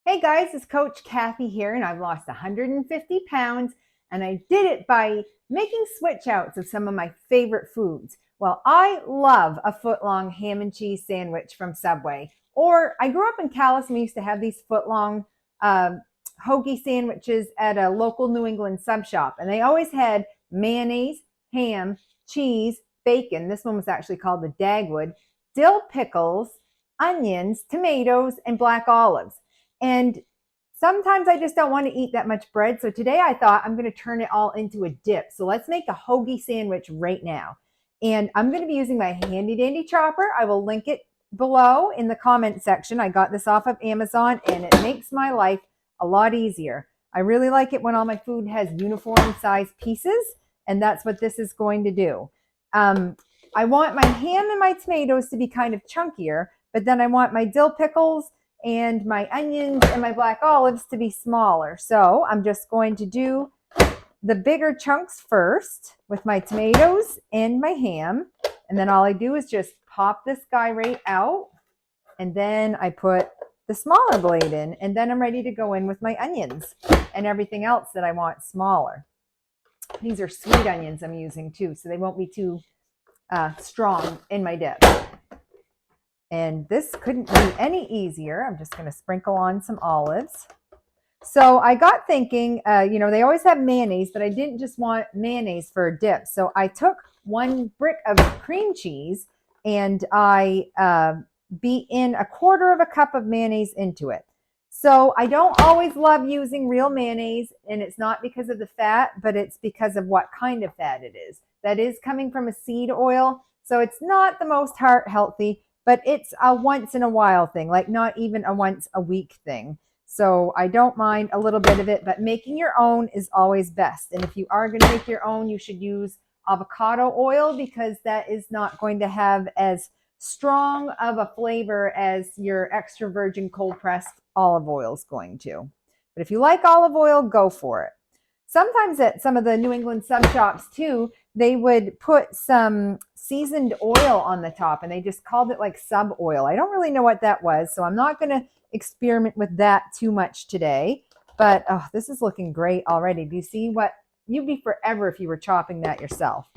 Hey guys, it's Coach Kathy here, and I've lost 150 pounds, and I did it by making switch outs of some of my favorite foods. Well, I love a foot-long ham and cheese sandwich from Subway. Or I grew up in Calais and we used to have these foot-long hoagie sandwiches at a local New England sub shop, and they always had mayonnaise, ham, cheese, bacon. This one was actually called the Dagwood, dill pickles, onions, tomatoes, and black olives. And sometimes I just don't want to eat that much bread. So today I thought I'm going to turn it all into a dip. So let's make a hoagie sandwich right now. And I'm going to be using my handy dandy chopper. I will link it below in the comment section. I got this off of Amazon and it makes my life a lot easier. I really like it when all my food has uniform size pieces, and that's what this is going to do. I want my ham and my tomatoes to be kind of chunkier, but then I want my dill pickles and my onions and my black olives to be smaller. So I'm just going to do the bigger chunks first with my tomatoes and my ham. And then all I do is just pop this guy right out. And then I put the smaller blade in. And then I'm ready to go in with my onions and everything else that I want smaller. These are sweet onions I'm using too, so they won't be too strong in my dip. And this couldn't be any easier. I'm just going to sprinkle on some olives. So I got thinking, they always have mayonnaise, but I didn't just want mayonnaise for a dip. So I took one brick of cream cheese and I beat in 1/4 cup of mayonnaise into it. So I don't always love using real mayonnaise, and it's not because of the fat, but it's because of what kind of fat it is. That is coming from a seed oil, so it's not the most heart healthy, but it's a once in a while thing, like not even a once a week thing. So I don't mind a little bit of it, but making your own is always best. And if you are going to make your own, you should use avocado oil because that is not going to have as strong of a flavor as your extra virgin cold pressed olive oil is going to. But if you like olive oil, go for it. Sometimes at some of the New England sub shops too, they would put some seasoned oil on the top and they just called it like sub oil. I don't really know what that was, so I'm not going to experiment with that too much today. But this is looking great already. Do you see what? You'd be forever if you were chopping that yourself.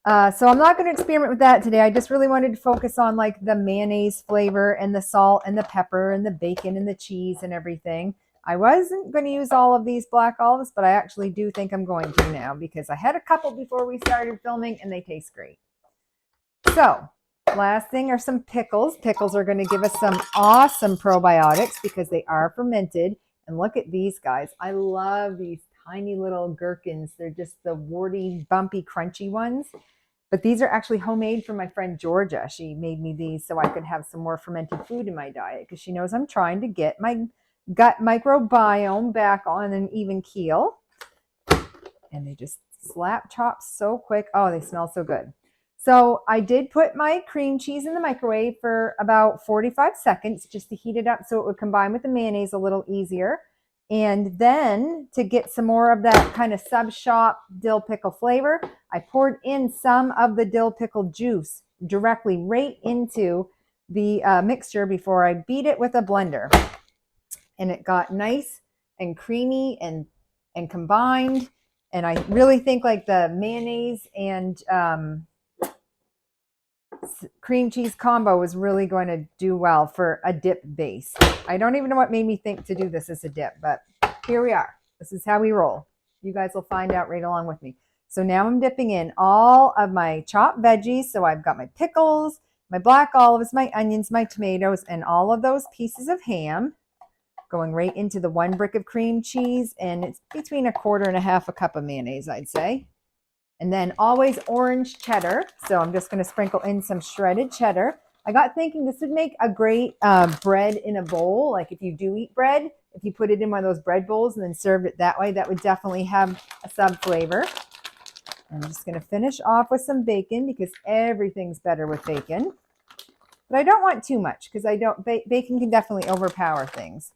So I'm not going to experiment with that today. I just really wanted to focus on like the mayonnaise flavor and the salt and the pepper and the bacon and the cheese and everything. I wasn't going to use all of these black olives, but I actually do think I'm going to now because I had a couple before we started filming and they taste great. So last thing are some pickles. Pickles are going to give us some awesome probiotics because they are fermented. And look at these guys. I love these tiny little gherkins. They're just the warty, bumpy, crunchy ones. But these are actually homemade from my friend Georgia. She made me these so I could have some more fermented food in my diet because she knows I'm trying to get my gut microbiome back on an even keel. And they just slap chop so quick. Oh, they smell so good. So I did put my cream cheese in the microwave for about 45 seconds just to heat it up so it would combine with the mayonnaise a little easier. And then to get some more of that kind of sub shop dill pickle flavor, I poured in some of the dill pickle juice directly right into the mixture before I beat it with a blender. And it got nice and creamy and combined. And I really think like the mayonnaise and cream cheese combo is really going to do well for a dip base. I don't even know what made me think to do this as a dip, but here we are. This is how we roll. You guys will find out right along with me. So now I'm dipping in all of my chopped veggies. So I've got my pickles, my black olives, my onions, my tomatoes, and all of those pieces of ham going right into the 1 brick of cream cheese. And it's between 1/4 and 1/2 cup of mayonnaise, I'd say. And then always orange cheddar. So I'm just going to sprinkle in some shredded cheddar. I got thinking this would make a great bread in a bowl. Like if you do eat bread, if you put it in one of those bread bowls and then served it that way, that would definitely have a sub flavor. I'm just going to finish off with some bacon because everything's better with bacon. But I don't want too much because bacon can definitely overpower things.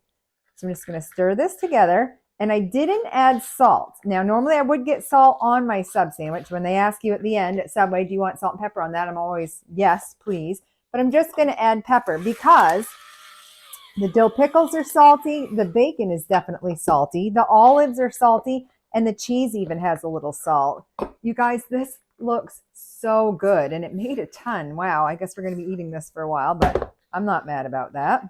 So I'm just going to stir this together. And I didn't add salt. Now, normally I would get salt on my sub sandwich. When they ask you at the end at Subway, do you want salt and pepper on that? I'm always, yes, please. But I'm just going to add pepper because The dill pickles are salty. The bacon is definitely salty. The olives are salty. And the cheese even has a little salt. You guys, this looks so good. And it made a ton. Wow, I guess we're going to be eating this for a while, but I'm not mad about that.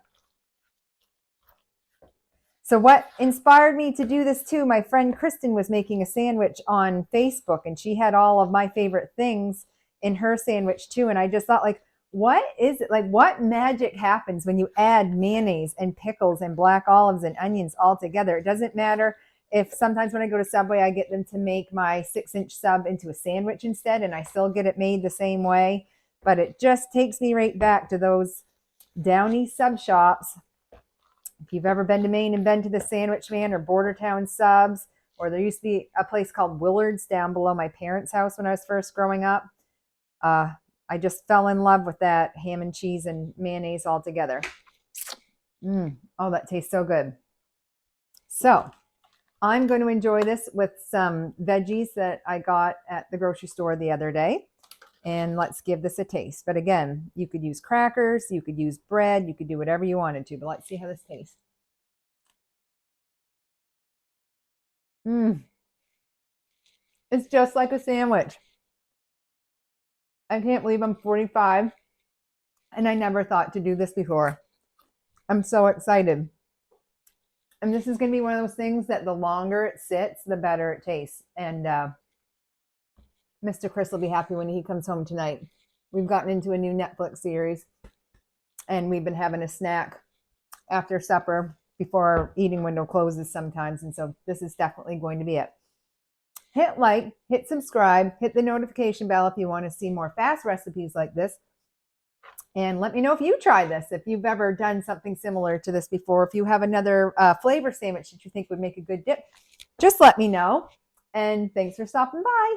So what inspired me to do this too, my friend Kristen was making a sandwich on Facebook, and she had all of my favorite things in her sandwich too. And I just thought, like, what is it? Like, what magic happens when you add mayonnaise and pickles and black olives and onions all together? It doesn't matter if sometimes when I go to Subway, I get them to make my 6-inch sub into a sandwich instead, and I still get it made the same way. But it just takes me right back to those Downey sub shops. If you've ever been to Maine and been to the Sandwich Man or Bordertown Subs, or there used to be a place called Willard's down below my parents' house when I was first growing up, I just fell in love with that ham and cheese and mayonnaise all together. Oh, that tastes so good. So I'm going to enjoy this with some veggies that I got at the grocery store the other day. And let's give this a taste. But again, you could use crackers, you could use bread, you could do whatever you wanted to. But let's see how this tastes. It's just like a sandwich. I can't believe I'm 45 and I never thought to do this before. I'm so excited. And this is going to be one of those things that the longer it sits, the better it tastes. And Mr. Chris will be happy when he comes home tonight. We've gotten into a new Netflix series, and we've been having a snack after supper before our eating window closes sometimes. And so this is definitely going to be it. Hit like, hit subscribe, hit the notification bell if you want to see more fast recipes like this. And let me know if you try this, if you've ever done something similar to this before. If you have another flavor sandwich that you think would make a good dip, just let me know. And thanks for stopping by.